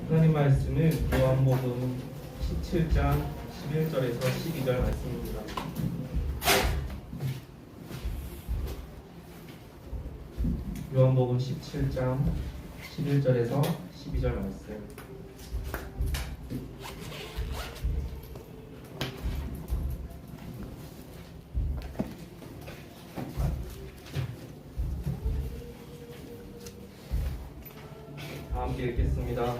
하나님 말씀은 요한복음 17장 11절에서 12절 말씀입니다. 요한복음 17장 11절에서 12절 말씀. 함께 읽겠습니다.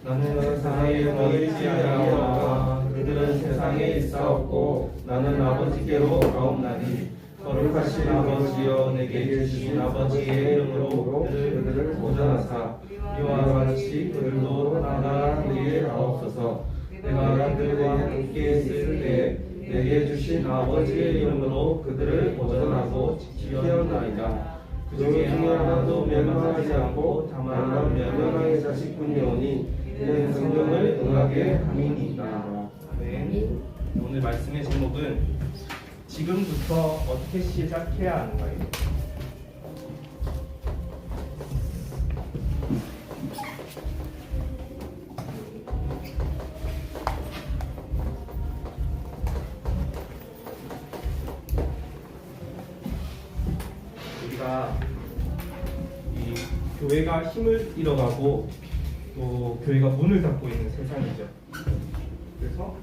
나는 세상에 보이지 아니하오나 그들은 세상에 있사옵고 나는 아버지께로 가옵나니 거룩하신 아버지여 내게 주신 아버지의 이름으로 그들을 보존하사 이와 같이 그들도 하나 되게 하옵소서. 내가 그들과 함께 있을 때에 내게 주신 아버지의 이름으로 그들을 보존하고 지키었나이다. 그 중에 하나도 멸망하지 않고 다만 멸망의 자식뿐이오니 이는 성경을 응하게 함이니이다. 아멘. 오늘 말씀의 제목은 지금부터 어떻게 시작해야 하는가요? 우리가 이 교회가 힘을 잃어가고 또 교회가 문을 닫고 있는 세상이죠. 그래서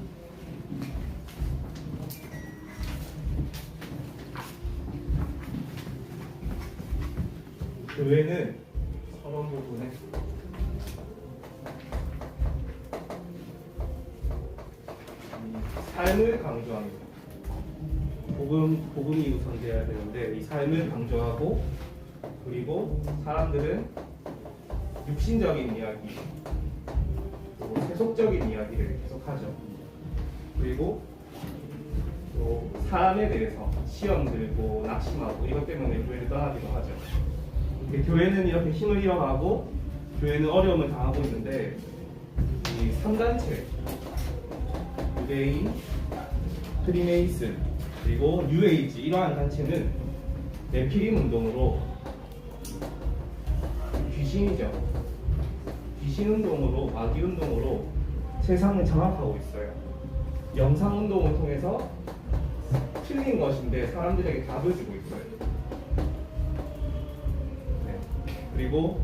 교회는 서론 부분에 삶을 강조합니다. 복음이 우선돼야 되는데 이 삶을 강조하고, 그리고 사람들은 육신적인 이야기, 또 세속적인 이야기를 계속하죠. 그리고 또 사람에 대해서 시험 들고 낙심하고 이것 때문에 교회를 떠나기도 하죠. 교회는 이렇게 힘을 잃어가고 교회는 어려움을 당하고 있는데 이 3단체 유대인, 프리메이슨, 그리고 뉴에이지 이러한 단체는 네피림 운동으로 귀신 운동으로, 마귀 운동으로 세상을 장악하고 있어요. 영상 운동을 통해서 틀린 것인데 사람들에게 답을 주고 있어요. 그리고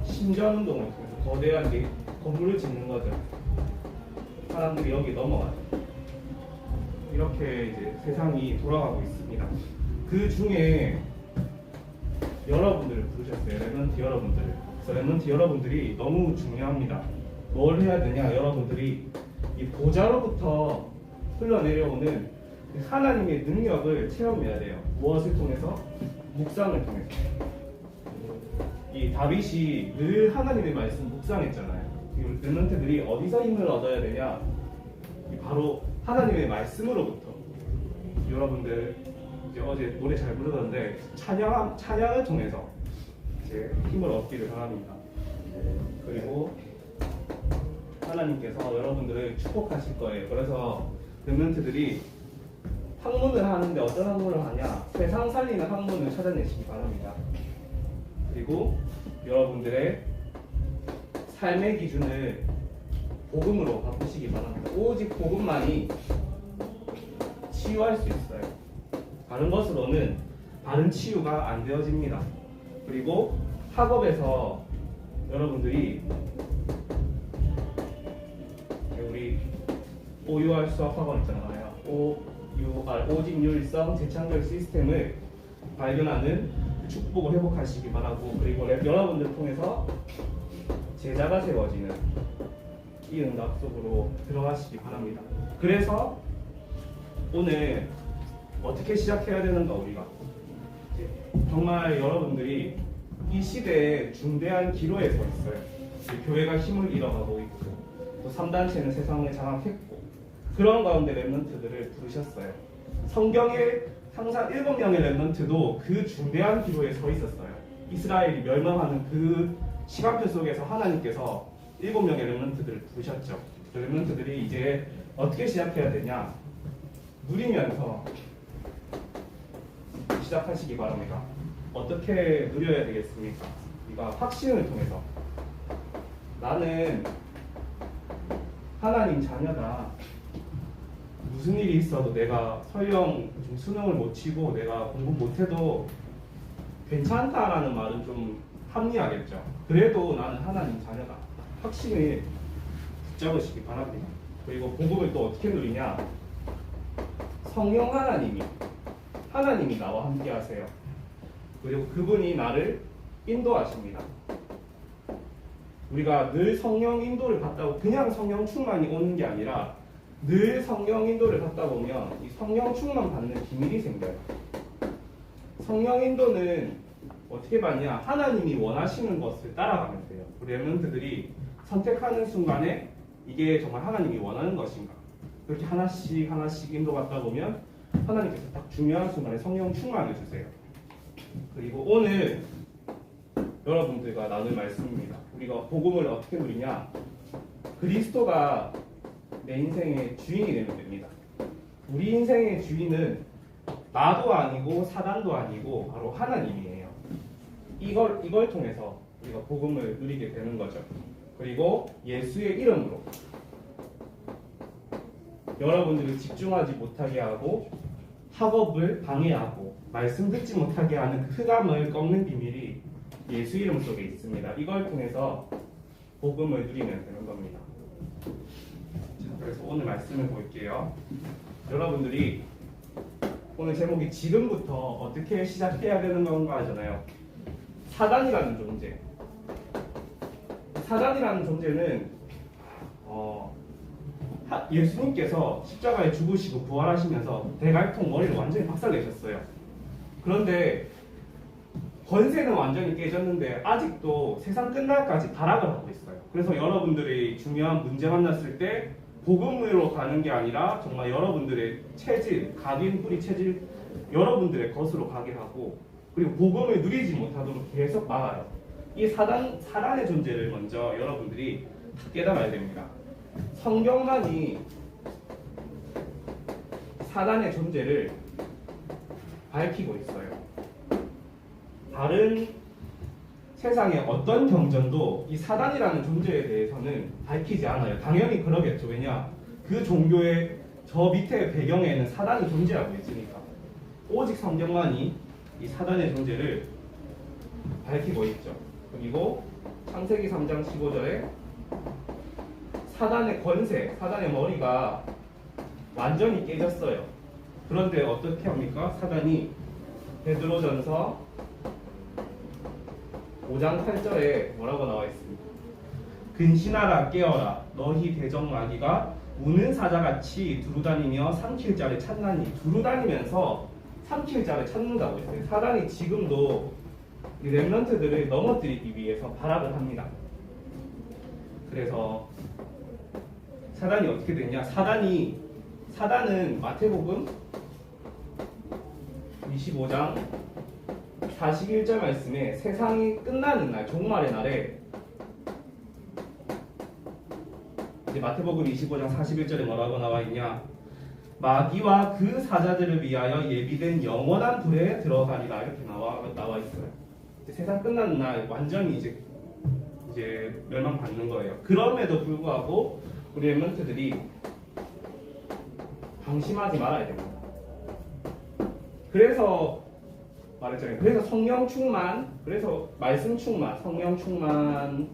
신전 운동을 통해서 거대한 건물을 짓는 거죠. 사람들이 여기 넘어가죠. 이렇게 이제 세상이 돌아가고 있습니다. 그 중에 여러분들을 부르셨어요. 렘넌트 여러분들을. 그래서 렘넌트 여러분들이 너무 중요합니다. 뭘 해야 되냐? 여러분들이 이 보좌로부터 흘러내려오는 하나님의 능력을 체험해야 돼요. 무엇을 통해서? 묵상을 통해서. 이 다윗이 늘 하나님의 말씀 묵상했잖아요. 렘넌트들이 어디서 힘을 얻어야 되냐? 바로 하나님의 말씀으로부터. 여러분들 이제 어제 노래 잘 부르던데 찬양을 통해서 이제 힘을 얻기를 바랍니다. 그리고 하나님께서 여러분들을 축복하실 거예요. 그래서 렘넌트들이 학문을 하는데 어떤 학문을 하냐? 세상 살리는 학문을 찾아내시기 바랍니다. 그리고 여러분들의 삶의 기준을 복음으로 바꾸시기 바랍니다. 오직 복음만이 치유할 수 있어요. 다른 것으로는 바른 치유가 안 되어집니다. 그리고 학업에서 여러분들이 우리 OUR 수학학원 있잖아요. OUR, 오직률성 재창조의 시스템을 발견하는 축복을 회복하시기 바라고, 그리고 여러분들을 통해서 제자가 세워지는 이 응답 속으로 들어가시기 바랍니다. 그래서 오늘 어떻게 시작해야 되는가, 우리가 정말 여러분들이 이 시대에 중대한 기로에 서 있어요. 교회가 힘을 잃어가고 있고 또 3단체는 세상을 장악했고, 그런 가운데 렘넌트들을 부르셨어요. 성경에 항상 7명의 렘넌트도 그 중대한 기로에 서 있었어요. 이스라엘이 멸망하는 그 시간표 속에서 하나님께서 7명의 렘넌트들을 부르셨죠. 그 렘넌트들이 이제 어떻게 시작해야 되냐? 누리면서 시작하시기 바랍니다. 어떻게 누려야 되겠습니까? 우리가 확신을 통해서 나는 하나님 자녀다. 무슨 일이 있어도 내가 설령 좀 수능을 못 치고 내가 공부 못해도 괜찮다라는 말은 좀 합리하겠죠. 그래도 나는 하나님 자녀다. 확신을 붙잡으시기 바랍니다. 그리고 복음을 또 어떻게 누리냐? 성령 하나님이 나와 함께 하세요. 그리고 그분이 나를 인도하십니다. 우리가 늘 성령 인도를 받다고 그냥 성령 충만이 오는 게 아니라 늘 성령 인도를 받다 보면 이 성령 충만 받는 비밀이 생겨요. 성령 인도는 어떻게 받냐? 하나님이 원하시는 것을 따라가면 돼요. 우리 렘넌트들이 선택하는 순간에 이게 정말 하나님이 원하는 것인가? 그렇게 하나씩 인도받다 보면 하나님께서 딱 중요한 순간에 성령 충만을 주세요. 그리고 오늘 여러분들과 나눌 말씀입니다. 우리가 복음을 어떻게 누리냐? 그리스도가 내 인생의 주인이 되면 됩니다. 우리 인생의 주인은 나도 아니고 사단도 아니고 바로 하나님이에요. 이걸 통해서 우리가 복음을 누리게 되는 거죠. 그리고 예수의 이름으로 여러분들을 집중하지 못하게 하고 학업을 방해하고 말씀 듣지 못하게 하는 그 흑암을 꺾는 비밀이 예수 이름 속에 있습니다. 이걸 통해서 복음을 누리면 되는 겁니다. 자, 그래서 오늘 말씀을 볼게요. 여러분들이 오늘 제목이 지금부터 어떻게 시작해야 되는 건가 하잖아요. 사단이라는 존재. 사단이라는 존재는 예수님께서 십자가에 죽으시고 부활하시면서 대갈통 머리를 완전히 박살내셨어요. 그런데 권세는 완전히 깨졌는데 아직도 세상 끝날까지 발악을 하고 있어요. 그래서 여러분들이 중요한 문제 만났을 때 복음으로 가는 게 아니라 정말 여러분들의 체질, 각인 뿌리 체질 여러분들의 것으로 가게 하고 그리고 복음을 누리지 못하도록 계속 막아요. 이 사단의 존재를 먼저 여러분들이 깨달아야 됩니다. 성경만이 사단의 존재를 밝히고 있어요. 다른 세상의 어떤 경전도 이 사단이라는 존재에 대해서는 밝히지 않아요. 당연히 그러겠죠. 왜냐? 그 종교의 저 밑에 배경에는 사단이 존재하고 있으니까. 오직 성경만이 이 사단의 존재를 밝히고 있죠. 그리고 창세기 3장 15절에 사단의 권세, 사단의 머리가 완전히 깨졌어요. 그런데 어떻게 합니까? 사단이 베드로전서 5장 8절에 뭐라고 나와 있습니까? 근신하라 깨어라 너희 대적마귀가 우는 사자같이 두루다니며 삼킬 자를 찾나니. 두루다니면서 삼킬 자를 찾는다고 했어요. 사단이 지금도 이 렘넌트들을 넘어뜨리기 위해서 발악을 합니다. 그래서 사단이 어떻게 됐냐? 사단은 마태복음 25장 41절 말씀에 세상이 끝나는 날, 종말의 날에 이제 마태복음 25장 41절에 뭐라고 나와 있냐? 마귀와 그 사자들을 위하여 예비된 영원한 불에 들어가리라 이렇게 나와 있어요. 이제 세상 끝나는 날 완전히 이제 멸망받는 거예요. 그럼에도 불구하고 우리 렘넌트들이 방심하지 말아야 됩니다. 그래서 말했잖아요. 그래서 성령 충만, 그래서 말씀 충만, 성령 충만,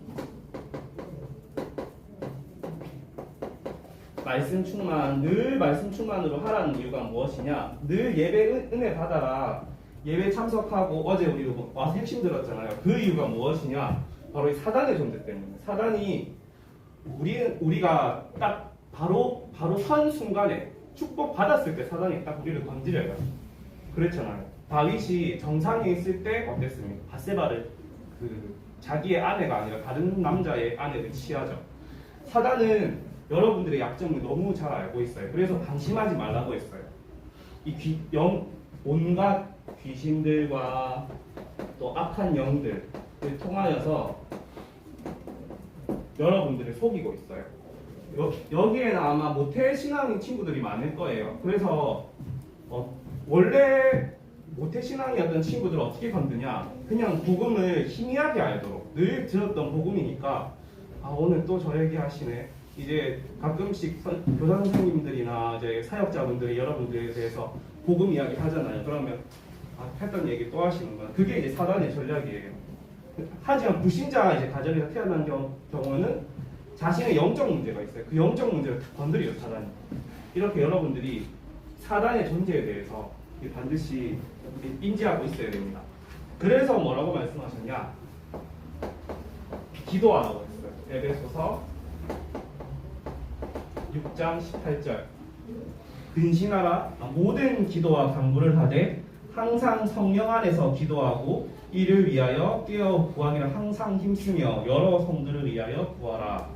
말씀 충만, 늘 말씀 충만으로 하라는 이유가 무엇이냐? 늘 예배 은혜 받아라. 예배 참석하고 어제 우리 와서 핵심 들었잖아요. 그 이유가 무엇이냐? 바로 이 사단의 존재 때문에. 사단이 우리가 딱 바로 선 순간에 축복 받았을 때 사단이 딱 우리를 건드려요. 그렇잖아요. 다윗이 정상에 있을 때 어땠습니까? 바세바를 자기의 아내가 아니라 다른 남자의 아내를 취하죠. 사단은 여러분들의 약점을 너무 잘 알고 있어요. 그래서 방심하지 말라고 했어요. 온갖 귀신들과 또 악한 영들을 통하여서 여러분들을 속이고 있어요. 여기에는 아마 모태신앙인 친구들이 많을 거예요. 그래서 원래 모태신앙이었던 친구들을 어떻게 건드냐? 그냥 복음을 희미하게 알도록 늘 들었던 복음이니까 오늘 또 저 얘기하시네. 이제 가끔씩 교사 선생님들이나 이제 사역자분들이 여러분들에 대해서 복음 이야기 하잖아요. 그러면 했던 얘기 또 하시는 거야. 그게 이제 사단의 전략이에요. 하지만 불신자가 이제 가정에서 태어난 경우는 자신의 영적 문제가 있어요. 그 영적 문제를 건드려요, 사단이. 이렇게 여러분들이 사단의 존재에 대해서 반드시 인지하고 있어야 됩니다. 그래서 뭐라고 말씀하셨냐? 기도하라고 했어요. 에베소서 6장 18절. 근신하라 모든 기도와 간구를 하되 항상 성령 안에서 기도하고 이를 위하여 깨어 구하기를 항상 힘쓰며 여러 성들을 위하여 구하라.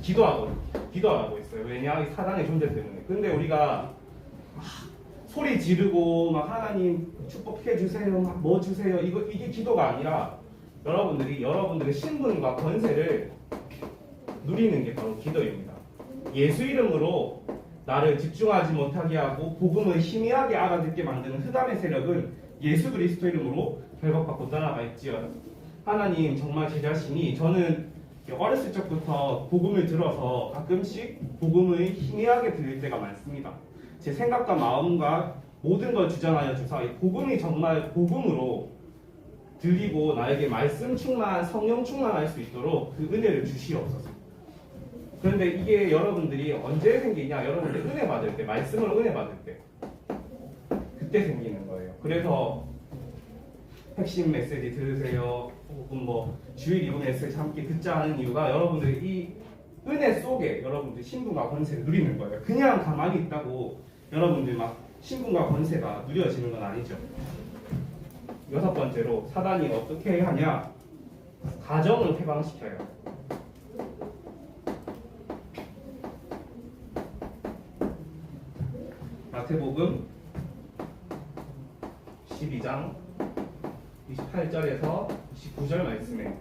기도하라고 했어요. 왜냐? 이 사단의 존재 때문에. 근데 우리가 소리 지르고 막 하나님 축복해 주세요, 막 뭐 주세요. 이게 기도가 아니라 여러분들의 신분과 권세를 누리는 게 바로 기도입니다. 예수 이름으로 나를 집중하지 못하게 하고 복음을 희미하게 알아듣게 만드는 흑암의 세력은 예수 그리스도 이름으로 결박받고 떠나가 있지요. 하나님 정말 제 자신이 저는 어렸을 적부터 복음을 들어서 가끔씩 복음을 희미하게 들릴 때가 많습니다. 제 생각과 마음과 모든 걸 주장하여 주사 복음이 정말 복음으로 들리고 나에게 말씀 충만, 성령 충만할 수 있도록 그 은혜를 주시옵소서. 그런데 이게 여러분들이 언제 생기냐? 여러분들 은혜 받을 때, 말씀을 은혜 받을 때 그때 생기는 거예요. 그래서 핵심 메시지 들으세요. 혹은 뭐 주일 2부 메시지 함께 듣자 하는 이유가 여러분들이 이 은혜 속에 여러분들 신분과 권세를 누리는 거예요. 그냥 가만히 있다고 여러분들 막 신분과 권세가 누려지는 건 아니죠. 6번째로 사단이 어떻게 하냐? 가정을 해방시켜요. 마태복음 12장 28절에서 29절 말씀에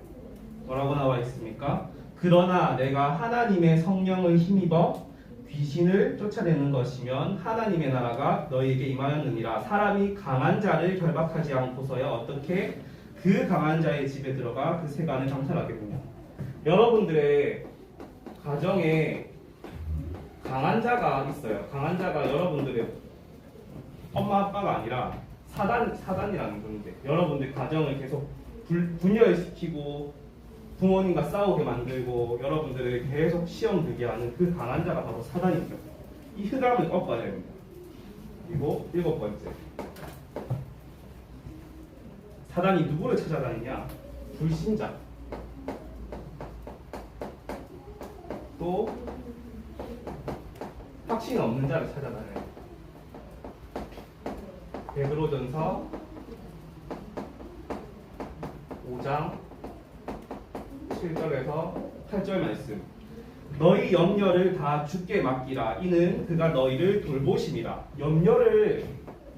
뭐라고 나와 있습니까? 그러나 내가 하나님의 성령을 힘입어 귀신을 쫓아내는 것이면 하나님의 나라가 너희에게 임하였느니라. 사람이 강한 자를 결박하지 않고서야 어떻게 그 강한 자의 집에 들어가 그 세간을 장살하겠느냐. 여러분들의 가정에 강한 자가 있어요. 강한 자가 여러분들의 엄마 아빠가 아니라 사단이라는 존재. 여러분들 가정을 계속 분열시키고 부모님과 싸우게 만들고 여러분들을 계속 시험 들게 하는 그 강한 자가 바로 사단이죠. 이 흑암을 꺾어야 됩니다. 그리고 7번째, 사단이 누구를 찾아다니냐? 불신자. 또 확신 없는 자를 찾아다녀요. 베드로전서 5장 7절에서 8절 말씀. 너희 염려를 다 주께 맡기라. 이는 그가 너희를 돌보심이라. 염려를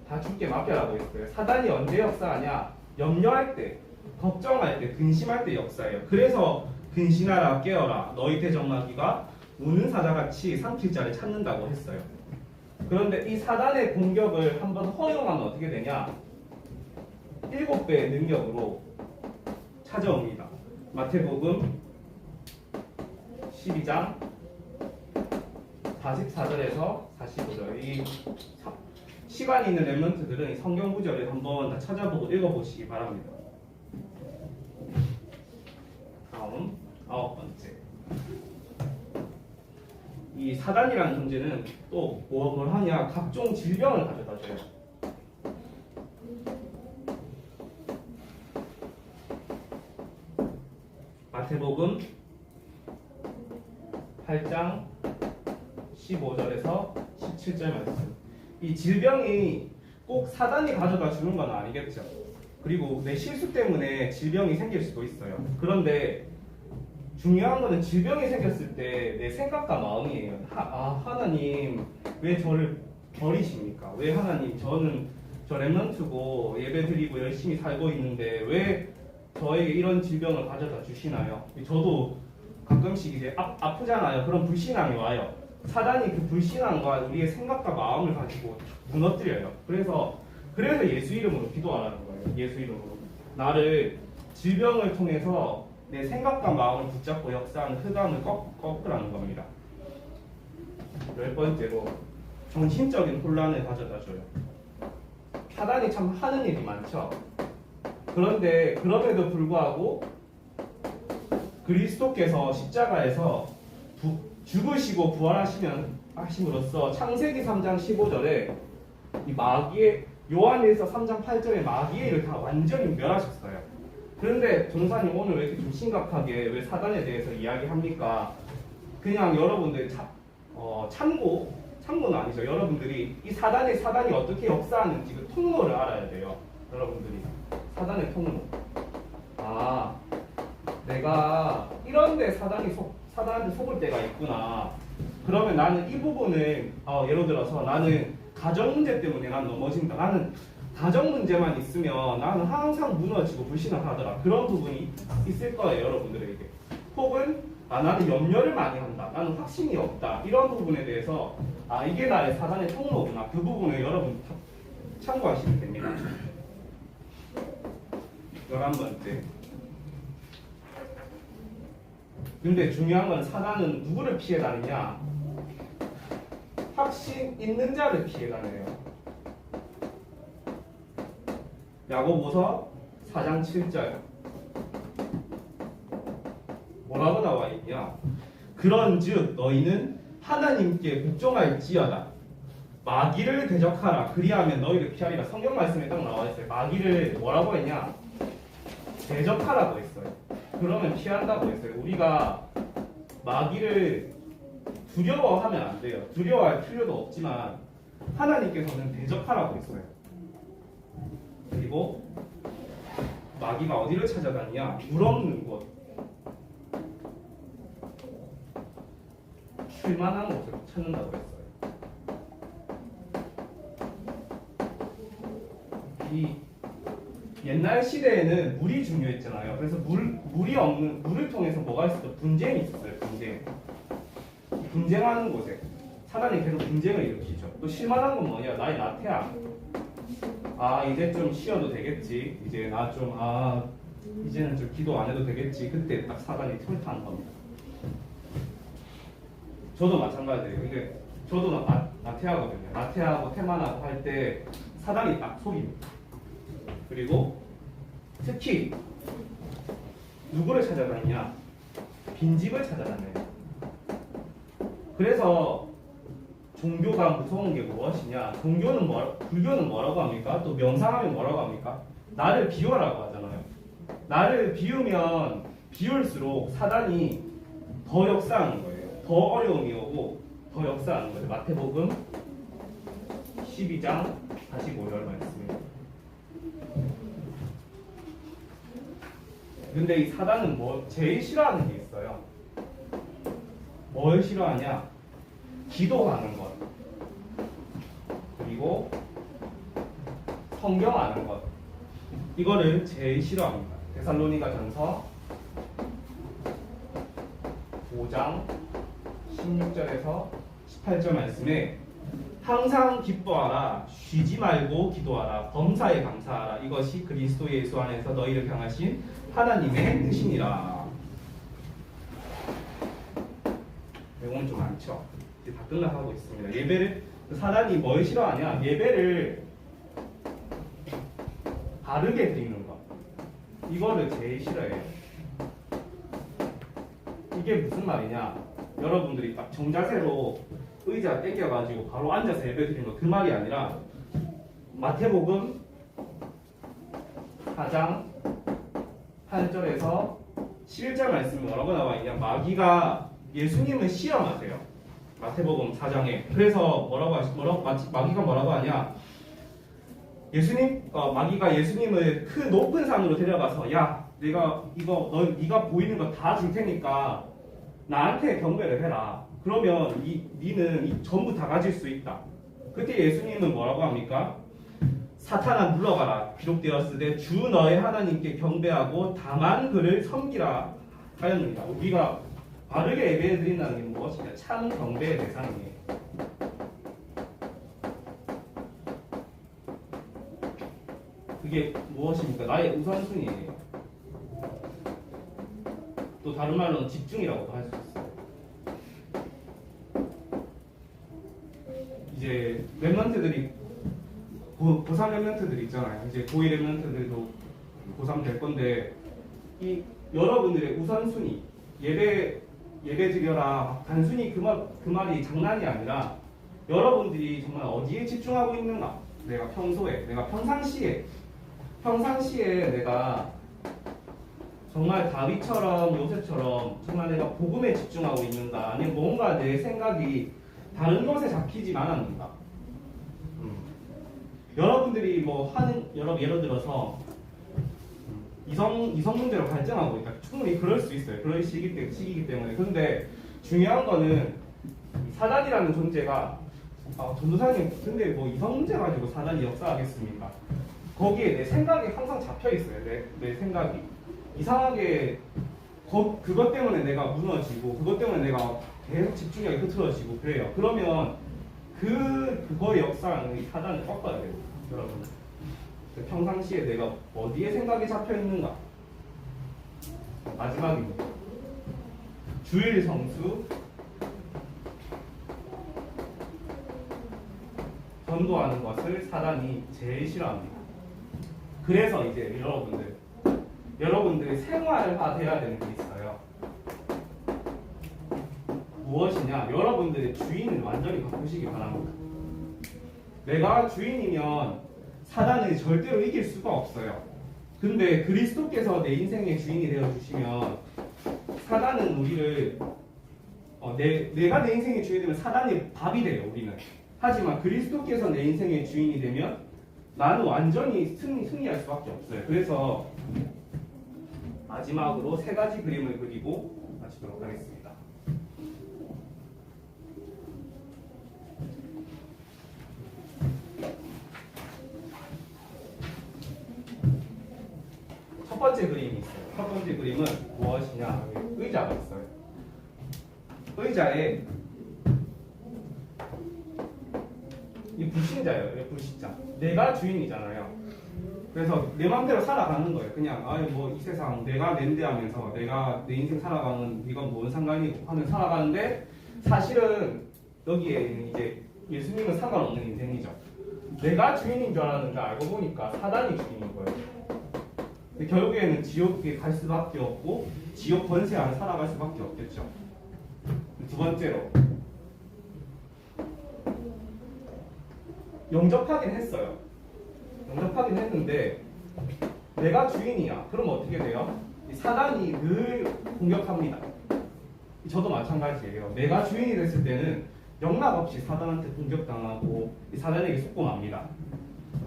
다 주께 맡겨라고 했어요. 사단이 언제 역사하냐? 염려할 때, 걱정할 때, 근심할 때 역사해요. 그래서 근신하라, 깨어라. 너희 대적마귀가 우는 사자같이 삼킬 자를 찾는다고 했어요. 그런데 이 사단의 공격을 한번 허용하면 어떻게 되냐? 7배의 능력으로 찾아옵니다. 마태복음 12장 44절에서 45절. 이 시간이 있는 랩런트들은 성경 구절을 한번 다 찾아보고 읽어보시기 바랍니다. 다음 9번째. 이 사단이라는 존재는 또 뭘 하냐? 각종 질병을 가져다 줘요. 마태복음 8장 15절에서 17절 말씀. 이 질병이 꼭 사단이 가져다 주는 건 아니겠죠. 그리고 내 실수 때문에 질병이 생길 수도 있어요. 그런데 중요한 거는 질병이 생겼을 때 내 생각과 마음이에요. 하나님 왜 저를 버리십니까? 왜 하나님 저는 저 랩런트고 예배드리고 열심히 살고 있는데 왜 저에게 이런 질병을 가져다 주시나요? 저도 가끔씩 이제 아프잖아요. 그런 불신앙이 와요. 사단이 그 불신앙과 우리의 생각과 마음을 가지고 무너뜨려요. 그래서 예수 이름으로 기도하라는 거예요. 예수 이름으로. 나를 질병을 통해서 내 생각과 마음을 붙잡고 역사하는 흑암을 꺾으라는 겁니다. 열 번째로 정신적인 혼란을 가져다 줘요. 사단이 참 하는 일이 많죠. 그런데 그럼에도 불구하고 그리스도께서 십자가에서 죽으시고 부활하심으로써 창세기 3장 15절에 이 마귀의 요한일서 3장 8절에 마귀의 일을 다 완전히 멸하셨어요. 그런데 전사님 오늘 왜 이렇게 좀 심각하게 왜 사단에 대해서 이야기합니까? 그냥 여러분들 참고는 아니죠. 여러분들이 이 사단이 어떻게 역사하는지 그 통로를 알아야 돼요. 여러분들이 사단의 통로. 아, 내가 이런데 사단한테 속을 때가 있구나. 그러면 나는 이 부분을 예를 들어서 나는 가정 문제 때문에 난 넘어진다. 나는 가정 문제만 있으면 나는 항상 무너지고 불신하더라. 그런 부분이 있을 거예요, 여러분들에게. 혹은 나는 염려를 많이 한다. 나는 확신이 없다. 이런 부분에 대해서 이게 나의 사단의 통로구나. 그 부분을 여러분 참고하시면 됩니다. 11번째. 근데 중요한 건 사단은 누구를 피해 다니냐? 확신 있는 자를 피해 다녀요. 야고보서 4장 7절 뭐라고 나와 있냐? 그런즉 너희는 하나님께 복종할지어다. 마귀를 대적하라. 그리하면 너희를 피하리라. 성경 말씀에 딱 나와 있어요. 마귀를 뭐라고 했냐? 대적하라고 했어요. 그러면 피한다고 했어요. 우리가 마귀를 두려워하면 안 돼요. 두려워할 필요도 없지만 하나님께서는 대적하라고 했어요. 그리고 마귀가 어디를 찾아가느냐? 물 없는 곳, 쉴만한 곳을 찾는다고 했어요. 이 옛날 시대에는 물이 중요했잖아요. 그래서 물을 통해서 뭐가 있었죠? 분쟁이 있었어요. 분쟁하는 곳에 사단이 계속 분쟁을 일으키죠. 또 실만한 건 뭐냐? 나의 나태함. 이제 좀 쉬어도 되겠지. 이제 이제는 좀 기도 안 해도 되겠지. 그때 딱 사단이 틈타는 겁니다. 저도 마찬가지예요. 근데 저도 나태하거든요. 나태하고 태만하고 할 때 사단이 딱 속입니다. 그리고 특히 누구를 찾아다니냐? 빈집을 찾아다녀요. 그래서 종교가 무서운 게 무엇이냐? 불교는 뭐라고 합니까? 또 명상하면 뭐라고 합니까? 나를 비워라고 하잖아요. 나를 비우면 비울수록 사단이 더 역사하는 거예요. 더 어려움이 오고 더 역사하는 거예요. 마태복음 12장 45절 말씀입니다. 근데 이 사단은 제일 싫어하는 게 있어요. 뭘 싫어하냐? 기도하는 것, 그리고 성경 아는 것, 이거를 제일 싫어합니다. 데살로니가 전서 5장 16절에서 18절 말씀에 항상 기뻐하라, 쉬지 말고 기도하라, 범사에 감사하라, 이것이 그리스도 예수 안에서 너희를 향하신 하나님의 뜻이니라. 내용은 좀 많죠. 이제 다 끝나가고 있습니다. 예배를 사단이 뭘 싫어하냐? 예배를 바르게 드리는 것, 이거를 제일 싫어해요. 이게 무슨 말이냐? 여러분들이 딱 정자세로 의자 땡겨가지고 바로 앉아서 예배 드리는 거, 그 말이 아니라 마태복음 4장 8절에서 11절 말씀이 뭐라고 나와 있냐? 마귀가 예수님을 시험하세요. 마태복음 4장에. 그래서 마귀가 뭐라고 하냐? 마귀가 예수님을 그 높은 산으로 데려가서, 야, 네가 보이는 거 다 줄 테니까 나한테 경배를 해라. 그러면 니는 전부 다 가질 수 있다. 그때 예수님은 뭐라고 합니까? 사탄아 물러가라. 기록되었으되 주 너의 하나님께 경배하고 다만 그를 섬기라 하였느니라. 우리가 바르게 예배드린다는 게 무엇이냐? 참 경배의 대상이에요. 그게 무엇입니까? 나의 우선순위예요. 또 다른 말로는 집중이라고도 할 수 있어요. 이제 랩런트들이 고3 랩런트들 있잖아요. 이제 고2 랩런트들도 고3 될 건데 이 여러분들의 우선순위 예배 드려라 단순히 그 말이 장난이 아니라 여러분들이 정말 어디에 집중하고 있는가? 내가 평상시에 내가 정말 다윗처럼 요셉처럼 정말 내가 복음에 집중하고 있는가? 아니면 뭔가 내 생각이 다른 것에 잡히지 않았는가? 여러분들이 뭐 예를 들어서 이성 문제로 발전하고 있다. 충분히 그럴 수 있어요. 그럴 시기이기 때문에. 그런데 중요한 거는 사단이라는 존재가 전도사님 근데 뭐 이성 문제 가지고 사단이 역사하겠습니까? 거기에 내 생각이 항상 잡혀 있어요. 내 생각이 이상하게 그것 때문에 내가 무너지고 그것 때문에 내가 계속 집중력이 흐트러지고 그래요. 그러면 그거의 역사는 이 사단을 꺾어야 돼요, 여러분. 평상시에 내가 어디에 생각이 잡혀 있는가? 마지막입니다. 주일 성수, 전도하는 것을 사단이 제일 싫어합니다. 그래서 이제 여러분들이 생활화 돼야 되는 게 있어요. 무엇이냐? 여러분들의 주인을 완전히 바꾸시기 바랍니다. 내가 주인이면 사단을 절대로 이길 수가 없어요. 근데 그리스도께서 내 인생의 주인이 되어주시면 사단은 우리를 내가 내 인생의 주인이 되면 사단의 밥이 돼요. 우리는. 하지만 그리스도께서 내 인생의 주인이 되면 나는 완전히 승리할 수밖에 없어요. 그래서 마지막으로 3가지 그림을 그리고 마치도록 하겠습니다. 첫 번째 그림이 있어요. 첫 번째 그림은 무엇이냐? 의자가 있어요. 의자에 이 불신자예요. 불신자. 내가 주인이잖아요. 그래서 내 마음대로 살아가는 거예요. 그냥 뭐 이 세상 내가 낸데 하면서 내가 내 인생 살아가는 이건 뭔 상관이고 하면 살아가는데 사실은 여기에 이제 예수님은 상관없는 인생이죠. 내가 주인인 줄 알았는데 알고 보니까 사단이 주인인 거예요. 근데 결국에는 지옥에 갈 수밖에 없고 지옥 권세 안에 살아갈 수밖에 없겠죠. 두 번째로 영접하긴 했어요. 영접하긴 했는데 내가 주인이야. 그럼 어떻게 돼요? 사단이 늘 공격합니다. 저도 마찬가지예요. 내가 주인이 됐을 때는 영락없이 사단한테 공격당하고 사단에게 속공합니다.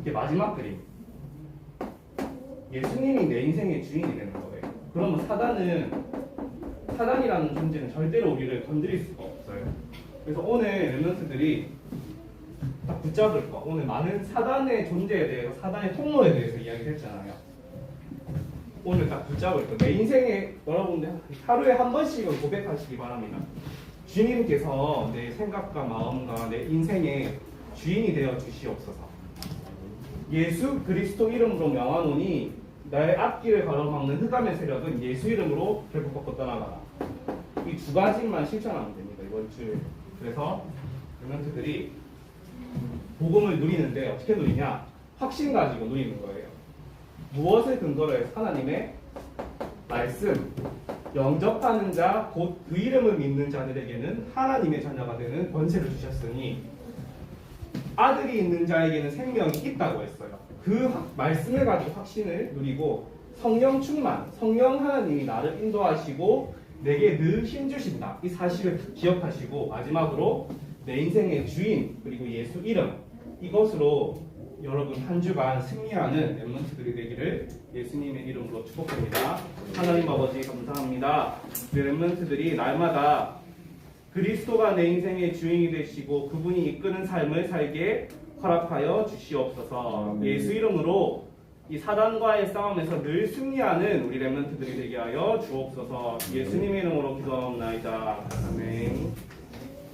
이게 마지막 그림. 예수님이 내 인생의 주인이 되는 거예요. 그러면 사단이라는 존재는 절대로 우리를 건드릴 수가 없어요. 그래서 오늘 랩런트들이 딱 붙잡을 거. 오늘 많은 사단의 존재에 대해서, 사단의 통로에 대해서 이야기를 했잖아요. 오늘 딱 붙잡을 거. 내 인생에 여러분들 하루에 한 번씩은 고백하시기 바랍니다. 주님께서 내 생각과 마음과 내 인생의 주인이 되어 주시옵소서. 예수 그리스도 이름으로 명하노니 나의 앞길을 가로막는 흑암의 세력은 예수 이름으로 결국 꺾고 떠나가라. 이 2가지만 실천하면 됩니다. 이번 주에. 그래서 랩런트들이 복음을 누리는데 어떻게 누리냐? 확신 가지고 누리는 거예요. 무엇을 근거로 해서? 하나님의 말씀. 영접하는 자, 곧 그 이름을 믿는 자들에게는 하나님의 자녀가 되는 권세를 주셨으니 아들이 있는 자에게는 생명이 있다고 했어요. 그 말씀을 가지고 확신을 누리고 성령 충만, 성령 하나님이 나를 인도하시고 내게 늘 힘주신다. 이 사실을 기억하시고 마지막으로 내 인생의 주인 그리고 예수 이름 이것으로 여러분 한 주간 승리하는 랩런트들이 되기를 예수님의 이름으로 축복합니다. 하나님 아버지 감사합니다. 우리 랩런트들이 날마다 그리스도가 내 인생의 주인이 되시고 그분이 이끄는 삶을 살게 허락하여 주시옵소서. 예수 이름으로 이 사단과의 싸움에서 늘 승리하는 우리 랩런트들이 되게 하여 주옵소서. 예수님의 이름으로 기도하옵나이다. 아멘.